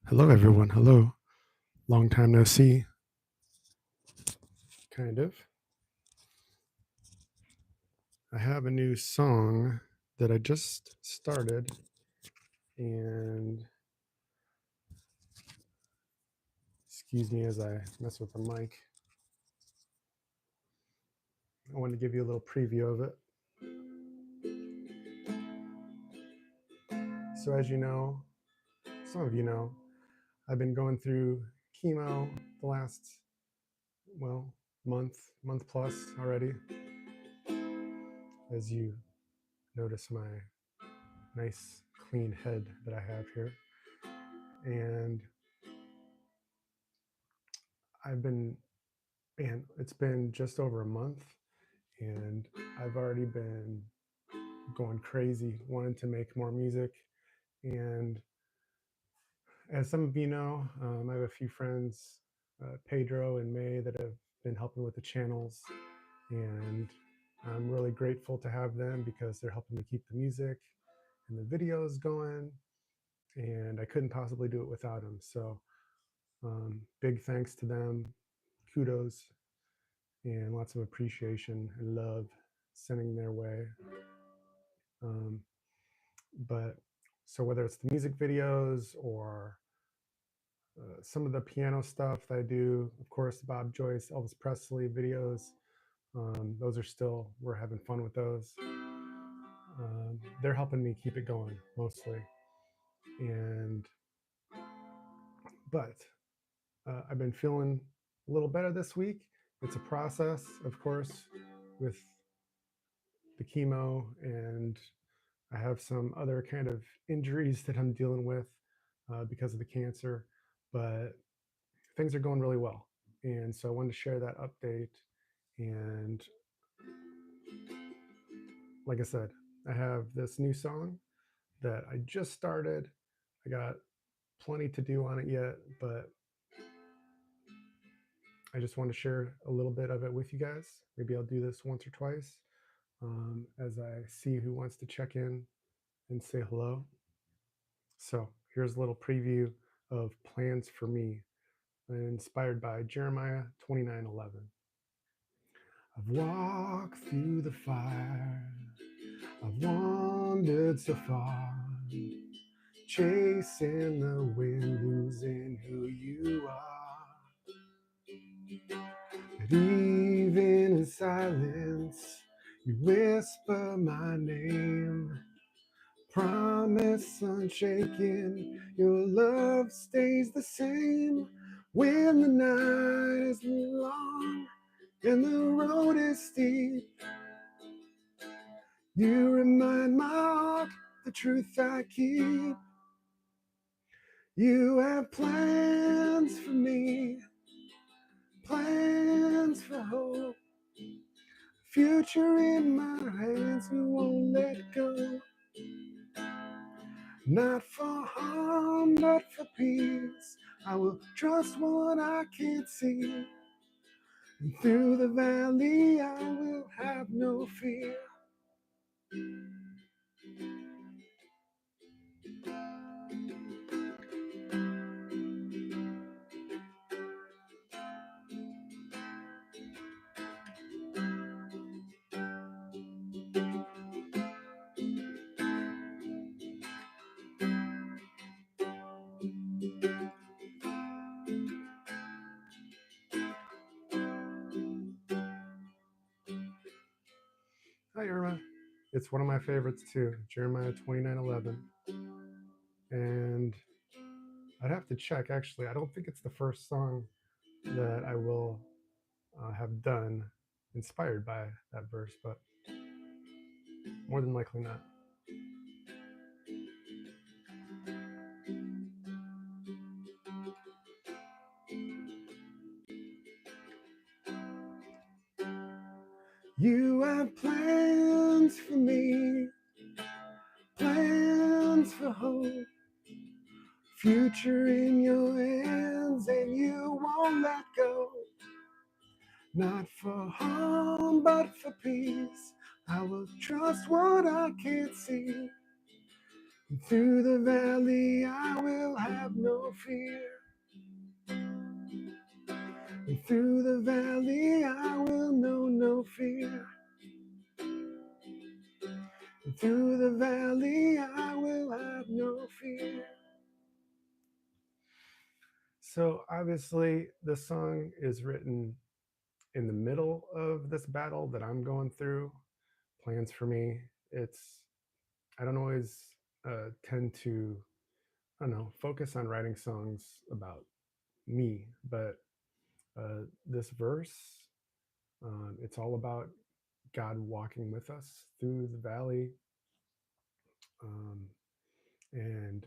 Hello, everyone. Hello. Long time no see. Kind of. I have a new song that I just started, and excuse me as I mess with the mic. I wanted to give you a little preview of it. So as you know, some of you know, I've been going through chemo the last, month plus already. As you notice my nice clean head that I have here. And it's been just over a month, and I've already been going crazy, wanting to make more music. And as some of you know, I have a few friends, Pedro and May, that have been helping with the channels. And I'm really grateful to have them because they're helping me keep the music and the videos going. And I couldn't possibly do it without them. So big thanks to them. Kudos and lots of appreciation and love sending their way. But so whether it's the music videos or some of the piano stuff that I do, of course, Bob Joyce, Elvis Presley videos, those are still, we're having fun with those. They're helping me keep it going mostly. But I've been feeling a little better this week. It's a process, of course, with the chemo, and I have some other kind of injuries that I'm dealing with because of the cancer, but things are going really well. And so I wanted to share that update. And like I said, I have this new song that I just started. I got plenty to do on it yet, but I just want to share a little bit of it with you guys. Maybe I'll do this once or twice as I see who wants to check in and say hello. So here's a little preview of Plans for Me, inspired by Jeremiah 29:11. I've walked through the fire, I've wandered so far, chasing the wind, losing who you are. But even in silence, you whisper my name. Promise unshaken, your love stays the same. When the night is long and the road is steep, you remind my heart the truth I keep. You have plans for me, plans for hope, future in my hands, you won't let go. Not for harm, but for peace, I will trust what I can't see. And through the valley, I will have no fear. Hi, Irma. It's one of my favorites too, Jeremiah 29:11. And I'd have to check, actually. I don't think it's the first song that I will have done inspired by that verse, but more than likely not. You have plans for me, plans for hope, future in your hands, and you won't let go. Not for harm, but for peace, I will trust what I can't see. And through the valley I will have no fear. And through the valley I will know no fear. And through the valley I will have no fear. So obviously this song is written in the middle of this battle that I'm going through. Plans for me. I don't always tend to, I don't know, focus on writing songs about me, but this verse, it's all about God walking with us through the valley, um, and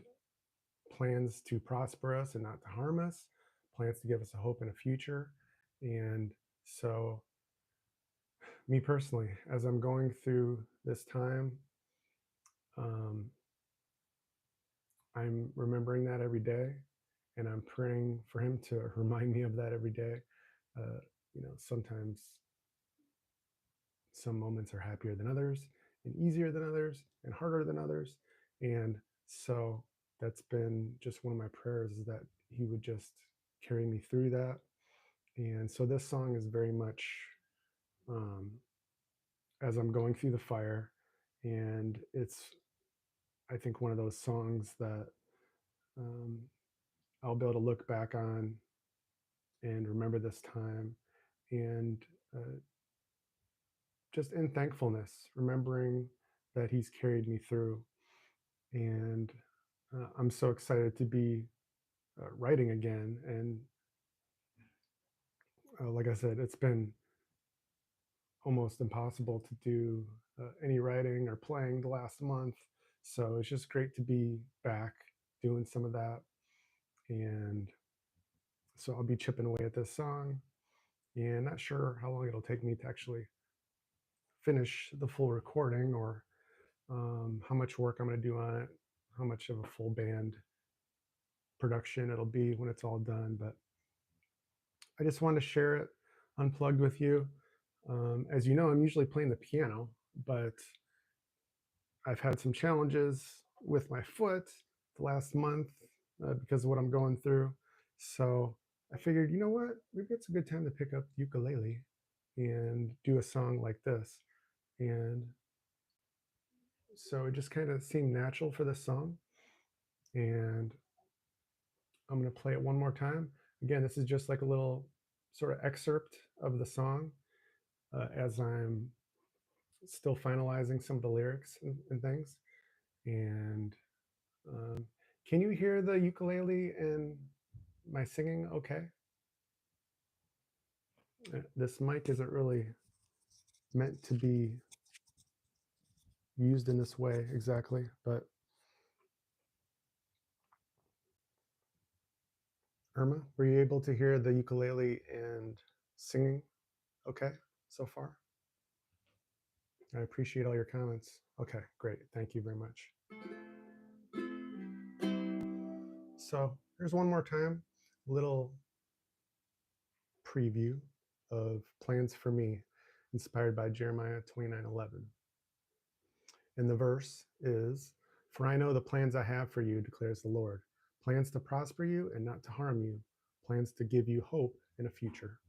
plans to prosper us and not to harm us, plans to give us a hope and a future. And so, me personally, as I'm going through this time, um, I'm remembering that every day, and I'm praying for Him to remind me of that every day. Uh, sometimes some moments are happier than others, and easier than others, and harder than others. And so that's been just one of my prayers, is that He would just carry me through that. And so this song is very much um, as I'm going through the fire. And it's, I think, one of those songs that um, I'll be able to look back on and remember this time, and uh, just in thankfulness, remembering that He's carried me through. And I'm so excited to be writing again. And like I said, it's been almost impossible to do any writing or playing the last month. So it's just great to be back doing some of that. And so I'll be chipping away at this song, and not sure how long it'll take me to actually finish the full recording, or how much work I'm going to do on it, how much of a full band production it'll be when it's all done. But I just wanted to share it unplugged with you. As you know, I'm usually playing the piano, but I've had some challenges with my foot the last month because of what I'm going through. So I figured, you know what? Maybe it's a good time to pick up the ukulele and do a song like this. And so it just kind of seemed natural for this song. And I'm going to play it one more time. Again, this is just like a little sort of excerpt of the song as I'm still finalizing some of the lyrics and things. And can you hear the ukulele and my singing okay? This mic isn't really meant to be used in this way exactly, but Irma, were you able to hear the ukulele and singing okay so far? I appreciate all your comments. Okay, great. Thank you very much. So here's one more time, a little preview of Plans for Me, inspired by Jeremiah 29:11. And the verse is, "For I know the plans I have for you, declares the Lord, plans to prosper you and not to harm you, plans to give you hope in a future."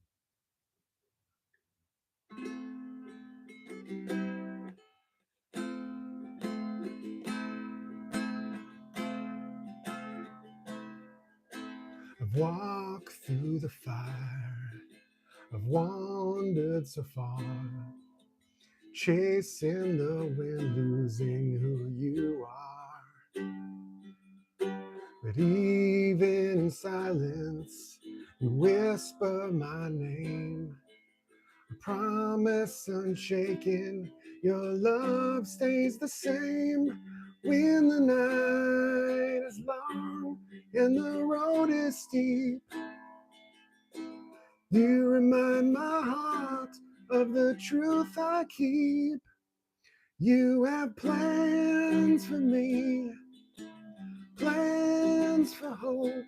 I've walked through the fire, I've wandered so far, chasing the wind, losing who you are. But even in silence, you whisper my name, a promise unshaken, your love stays the same. When the night is long and the road is steep, you remind my heart of the truth I keep. You have plans for me, plans for hope,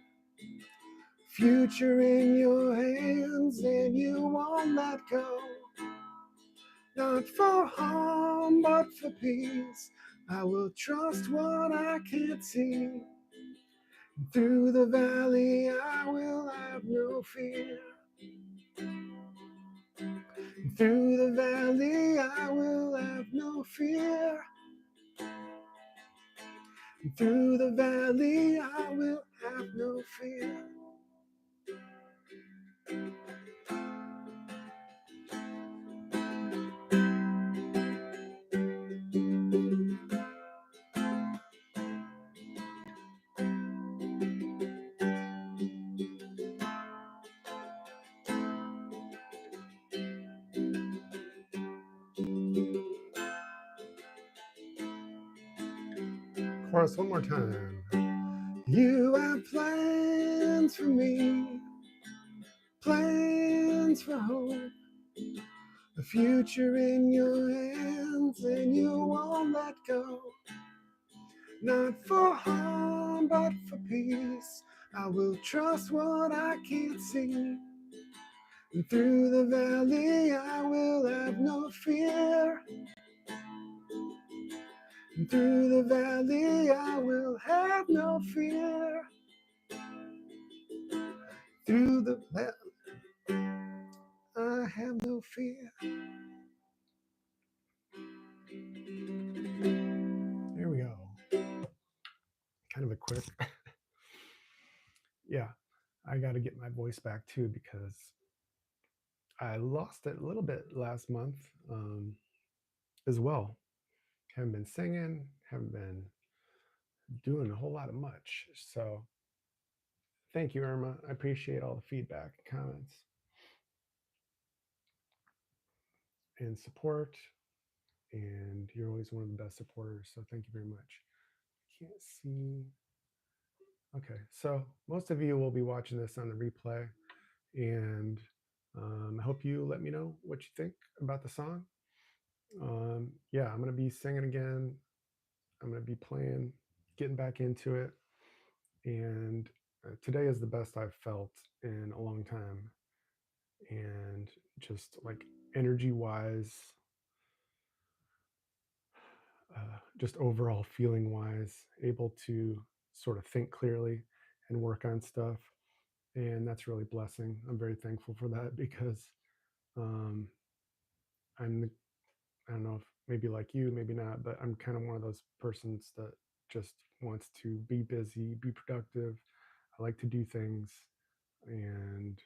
future in your hands, and you won't let go. Not for harm, but for peace, I will trust what I can't see. Through the valley, I will have no fear. Through the valley, I will have no fear. Through the valley, I will have no fear. Chorus one more time. You have plans for me, plans for hope, a future in your hands, and you won't let go. Not for harm, but for peace. I will trust what I can't see. And through the valley, I will have no fear. And through the valley, I will have no fear. Through the valley, I have no fear. There we go. Kind of a quick. Yeah, I got to get my voice back too because I lost it a little bit last month as well. Haven't been singing, haven't been doing a whole lot of much. So thank you, Irma. I appreciate all the feedback, comments, and support. And you're always one of the best supporters. So thank you very much. Can't see. Okay, so most of you will be watching this on the replay. And I hope you let me know what you think about the song. Yeah, I'm going to be singing again. I'm going to be playing, getting back into it. And today is the best I've felt in a long time. And just like energy wise, just overall feeling wise, able to sort of think clearly and work on stuff. And that's really blessing. I'm very thankful for that because um, I don't know if maybe like you, maybe not, but I'm kind of one of those persons that just wants to be busy, be productive. I like to do things. And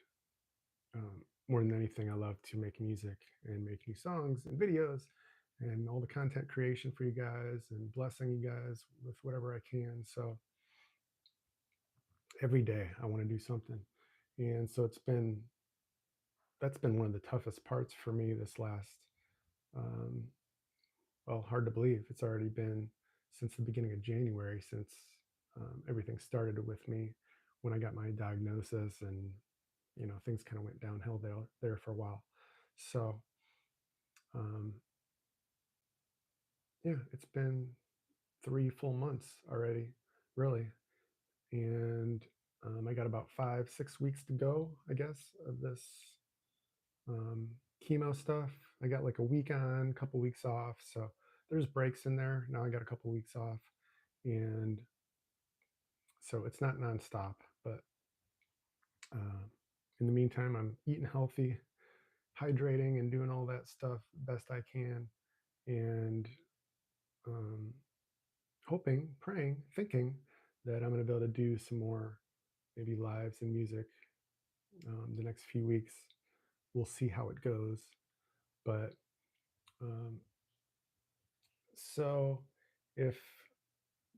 more than anything, I love to make music and make new songs and videos and all the content creation for you guys and blessing you guys with whatever I can. So every day I want to do something. And so that's been one of the toughest parts for me this last, um, well, hard to believe. It's already been since the beginning of January, since everything started with me when I got my diagnosis, and things kind of went downhill there for a while. So um, yeah, it's been 3 full months already, really, and I got about 5, 6 weeks to go, I guess, of this um, chemo stuff. I got like a week on, a couple weeks off, so there's breaks in there. Now I got a couple weeks off, and so it's not nonstop. But uh, in the meantime, I'm eating healthy, hydrating, and doing all that stuff best I can, and um, hoping, praying, thinking that I'm going to be able to do some more maybe lives and music the next few weeks. We'll see how it goes. But um, so if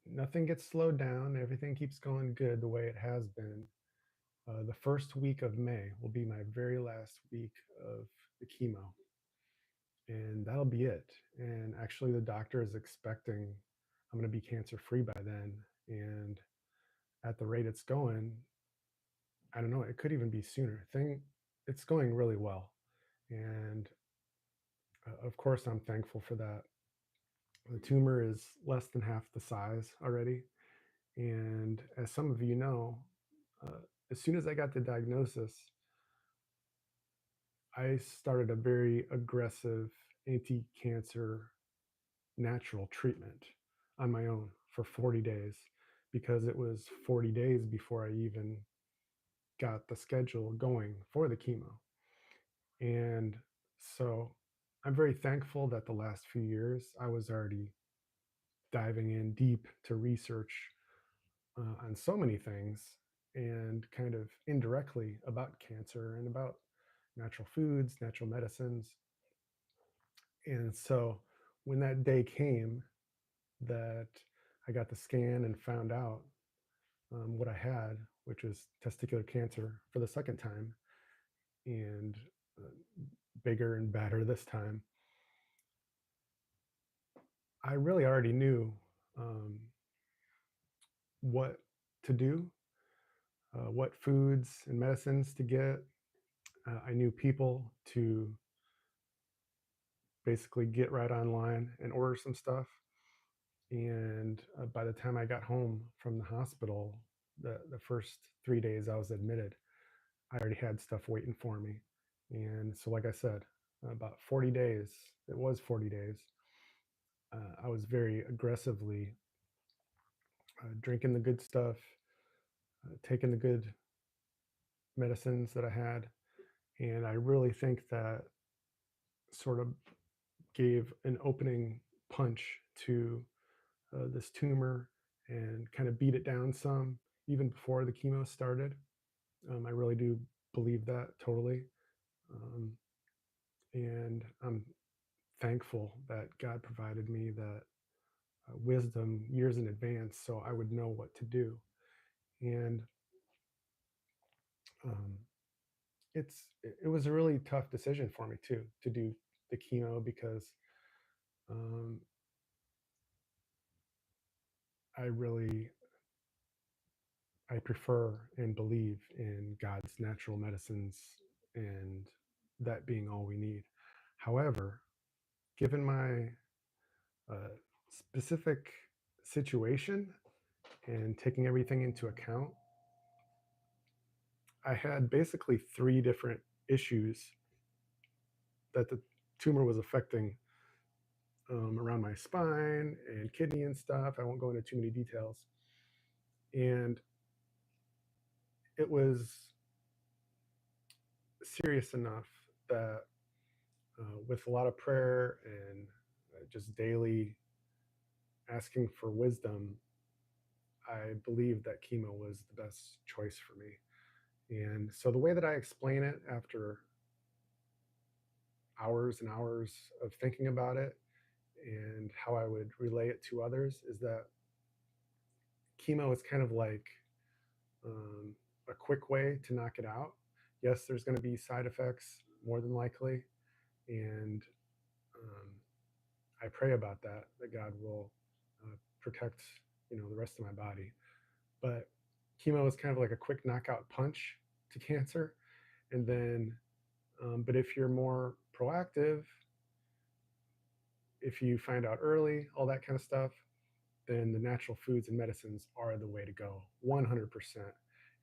nothing gets slowed down, everything keeps going good the way it has been, the first week of May will be my very last week of the chemo. And that'll be it. And actually, the doctor is expecting I'm going to be cancer free by then. And at the rate it's going, I don't know, it could even be sooner. It's going really well. And of course, I'm thankful for that. The tumor is less than half the size already. And as some of you know, uh, as soon as I got the diagnosis, I started a very aggressive anti cancer natural treatment. on my own for 40 days because it was 40 days before I even got the schedule going for the chemo. And so I'm very thankful that the last few years I was already diving in deep to research on so many things and kind of indirectly about cancer and about natural foods, natural medicines. And so when that day came that I got the scan and found out what I had, which was testicular cancer for the second time, and uh, bigger and badder this time, I really already knew um, what to do, what foods and medicines to get. I knew people to basically get right online and order some stuff. And by the time I got home from the hospital, the first 3 days I was admitted, I already had stuff waiting for me. And so, like I said, about 40 days, it was 40 days, I was very aggressively drinking the good stuff, taking the good medicines that I had. And I really think that sort of gave an opening punch to this tumor and kind of beat it down some even before the chemo started. I really do believe that totally. Um, and I'm thankful that God provided me that wisdom years in advance so I would know what to do. And um, it was a really tough decision for me too to do the chemo because um, I really I prefer and believe in God's natural medicines and that being all we need. However, given my specific situation and taking everything into account, I had basically three different issues that the tumor was affecting around my spine and kidney and stuff. I won't go into too many details. And it was serious enough that with a lot of prayer and just daily asking for wisdom, I believed that chemo was the best choice for me. And so the way that I explain it after hours and hours of thinking about it and how I would relay it to others is that chemo is kind of like a quick way to knock it out. Yes, there's going to be side effects more than likely, and um, I pray about that God will protect the rest of my body. But chemo is kind of like a quick knockout punch to cancer, and then but if you're more proactive, if you find out early, all that kind of stuff, then the natural foods and medicines are the way to go, 100%.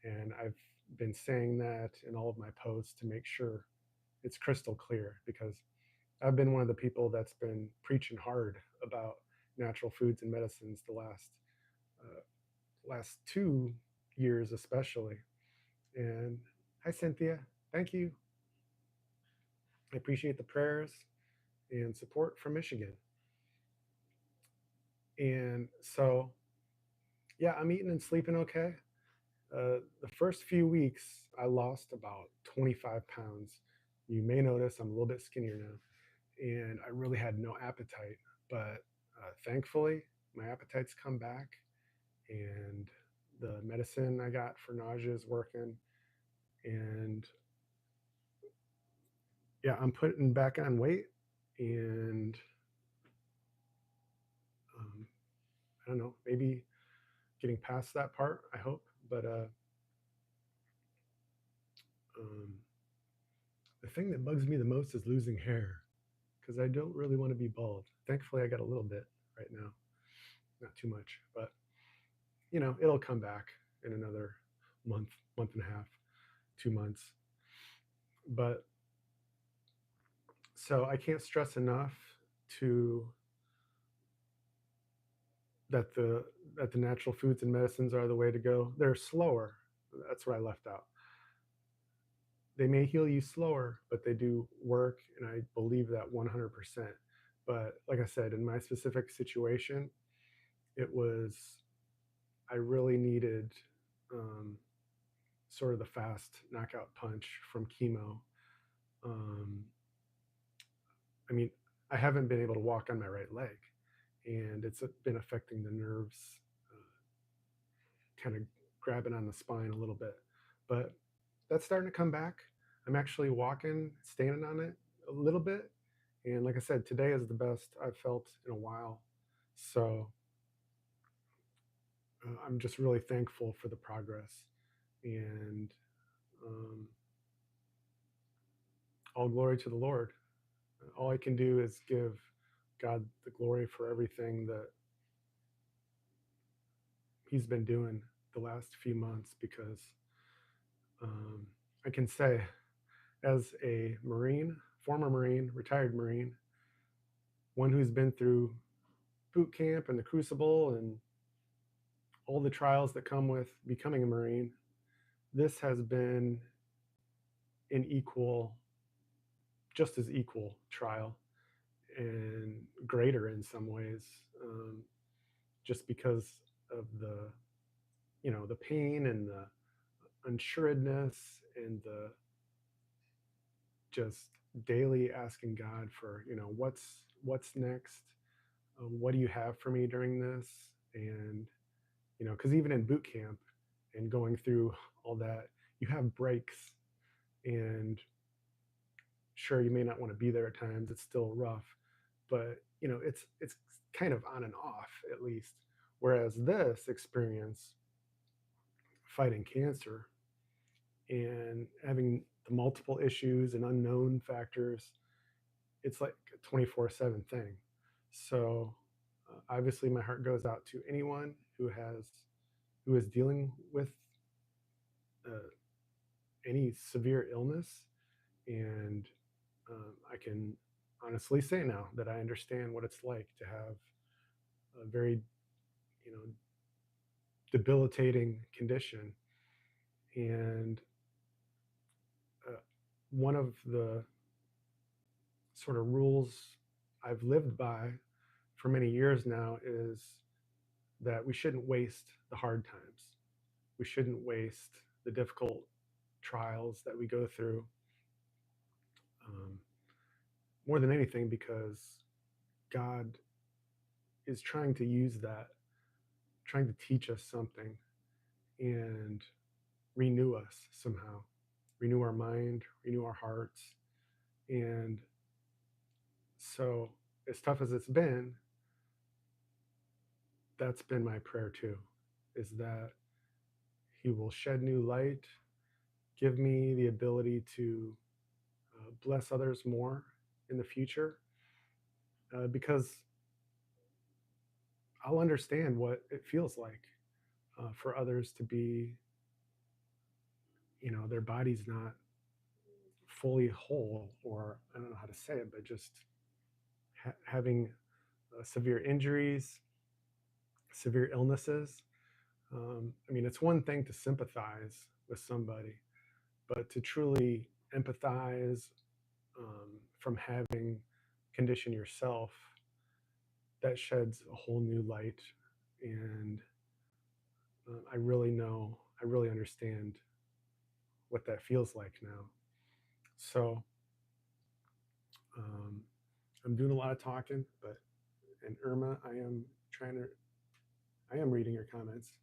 And I've been saying that in all of my posts to make sure it's crystal clear because I've been one of the people that's been preaching hard about natural foods and medicines the last 2 years especially. And hi Cynthia, thank you. I appreciate the prayers and support from Michigan. And so, yeah, I'm eating and sleeping okay. The first few weeks, I lost about 25 pounds. You may notice I'm a little bit skinnier now, and I really had no appetite. But thankfully, my appetite's come back, and the medicine I got for nausea is working. And yeah, I'm putting back on weight, and I don't know, maybe getting past that part, I hope. But um, the thing that bugs me the most is losing hair because I don't really want to be bald. Thankfully, I got a little bit right now, not too much, but it'll come back in another month, month and a half, 2 months. But so I can't stress enough to that the natural foods and medicines are the way to go. They're slower. That's what I left out. They may heal you slower, but they do work, and I believe that 100%. But like I said, in my specific situation, it was, I really needed sort of the fast knockout punch from chemo. I mean, I haven't been able to walk on my right leg, and it's been affecting the nerves, kind of grabbing on the spine a little bit. But that's starting to come back. I'm actually walking, standing on it a little bit. And like I said, today is the best I've felt in a while. So I'm just really thankful for the progress. And all glory to the Lord. All I can do is give God the glory for everything that He's been doing the last few months, because I can say, as a Marine, former Marine, retired Marine, one who's been through boot camp and the crucible and all the trials that come with becoming a Marine, this has been an equal, just as equal trial, and greater in some ways, just because of the, the pain and the unsuredness and the just daily asking God for, what's next? What do you have for me during this? And, because even in boot camp and going through all that, you have breaks, and sure, you may not want to be there at times. It's still rough, but it's kind of on and off, at least. Whereas this experience, fighting cancer and having the multiple issues and unknown factors, it's like a 24/7 thing. So obviously my heart goes out to anyone who is dealing with any severe illness. And I can honestly say now that I understand what it's like to have a very, debilitating condition. And one of the sort of rules I've lived by for many years now is that we shouldn't waste the hard times. We shouldn't waste the difficult trials that we go through, more than anything, because God is trying to use that, trying to teach us something and renew us somehow, renew our mind, renew our hearts. And so, as tough as it's been, that's been my prayer too, is that He will shed new light, give me the ability to bless others more in the future, because I'll understand what it feels like for others to be, their body's not fully whole, or I don't know how to say it, but just having severe injuries, severe illnesses. I mean, it's one thing to sympathize with somebody, but to truly empathize from having condition yourself, that sheds a whole new light. And I really understand what that feels like now. So I'm doing a lot of talking, and Irma, I am reading your comments.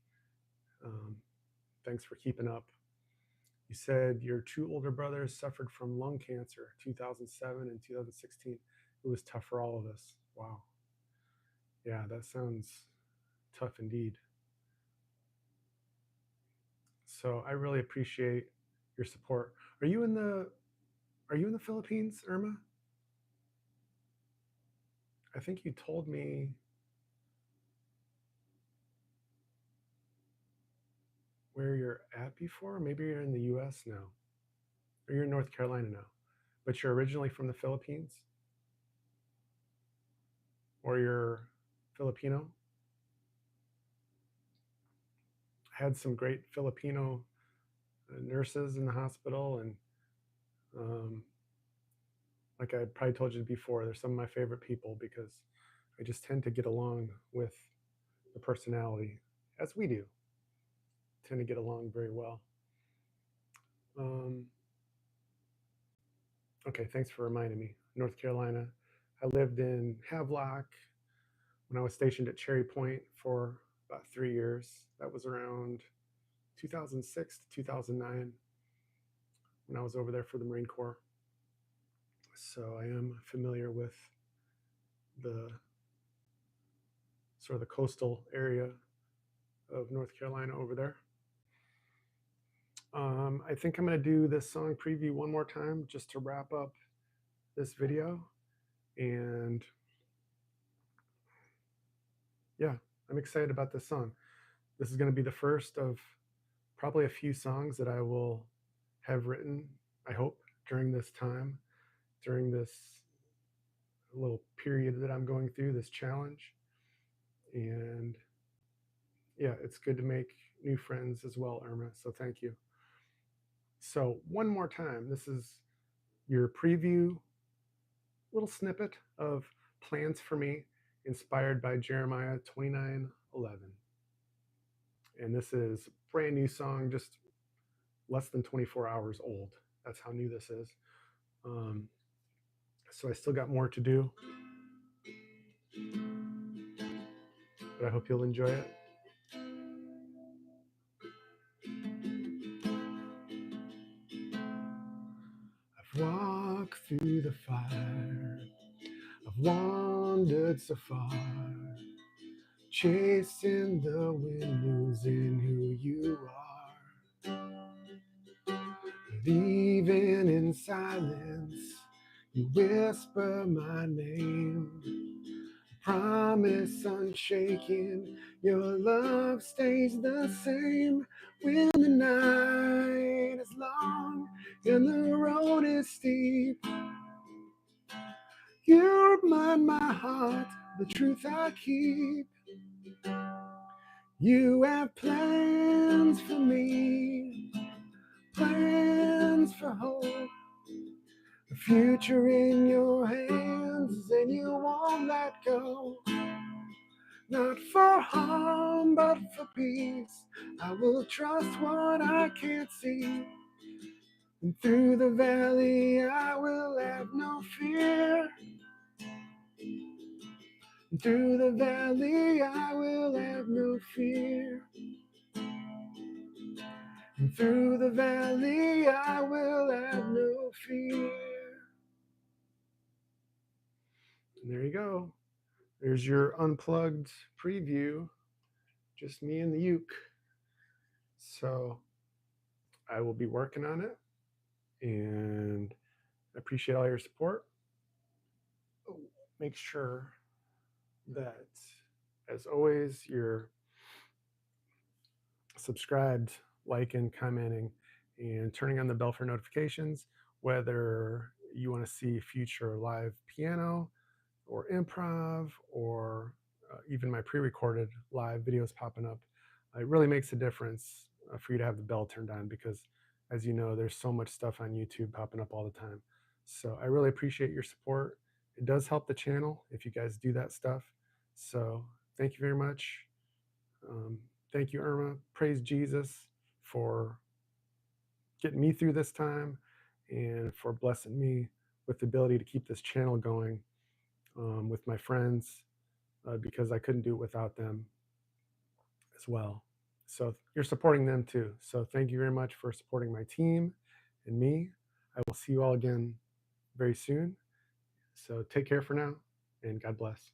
Thanks for keeping up. You said your two older brothers suffered from lung cancer, 2007 and 2016. It was tough for all of us. Wow. Yeah, that sounds tough indeed. So I really appreciate your support. Are you in the Philippines, Irma? I think you told me where you're at before. Maybe you're in the US now, or you're in North Carolina now, but you're originally from the Philippines, or you're Filipino. had some great Filipino nurses in the hospital, and like I probably told you before, they're some of my favorite people because I just tend to get along with the personality, as we do, tend to get along very well. Okay, thanks for reminding me. North Carolina. I lived in Havelock when I was stationed at Cherry Point for about 3 years. That was around 2006 to 2009 when I was over there for the Marine Corps. So I am familiar with the sort of the coastal area of North Carolina over there. I think I'm going to do this song preview one more time just to wrap up this video. And yeah, I'm excited about this song. This is going to be the first of probably a few songs that I will have written, I hope, during this time, during this little period that I'm going through, this challenge. And yeah, it's good to make new friends as well, Irma. So thank you. So one more time, this is your preview, little snippet of Plans for Me, inspired by Jeremiah 29:11. And this is a brand new song, just less than 24 hours old. That's how new this is. So I still got more to do, but I hope you'll enjoy it. I've walked through the fire, I've wandered so far, chasing the wind, losing who you are. But even in silence, you whisper my name. Promise unshaken, your love stays the same. When the night is long and the road is steep, you remind my heart the truth I keep. You have plans for me, plans for hope, the future in your hands, and you won't let go. Not for harm, but for peace. I will trust what I can't see. And through the valley, I will have no fear. And through the valley, I will have no fear. And through the valley, I will have no fear. And there you go. There's your unplugged preview. Just me and the uke. So I will be working on it, and I appreciate all your support. Make sure that, as always, you're subscribed, liking, commenting, and turning on the bell for notifications, whether you want to see future live piano or improv or even my pre-recorded live videos popping up. It really makes a difference for you to have the bell turned on because, as you know, there's so much stuff on YouTube popping up all the time. So I really appreciate your support. It does help the channel if you guys do that stuff. So thank you very much. Thank you, Irma. Praise Jesus for getting me through this time and for blessing me with the ability to keep this channel going with my friends because I couldn't do it without them as well. So you're supporting them too. So thank you very much for supporting my team and me. I will see you all again very soon. So take care for now, and God bless.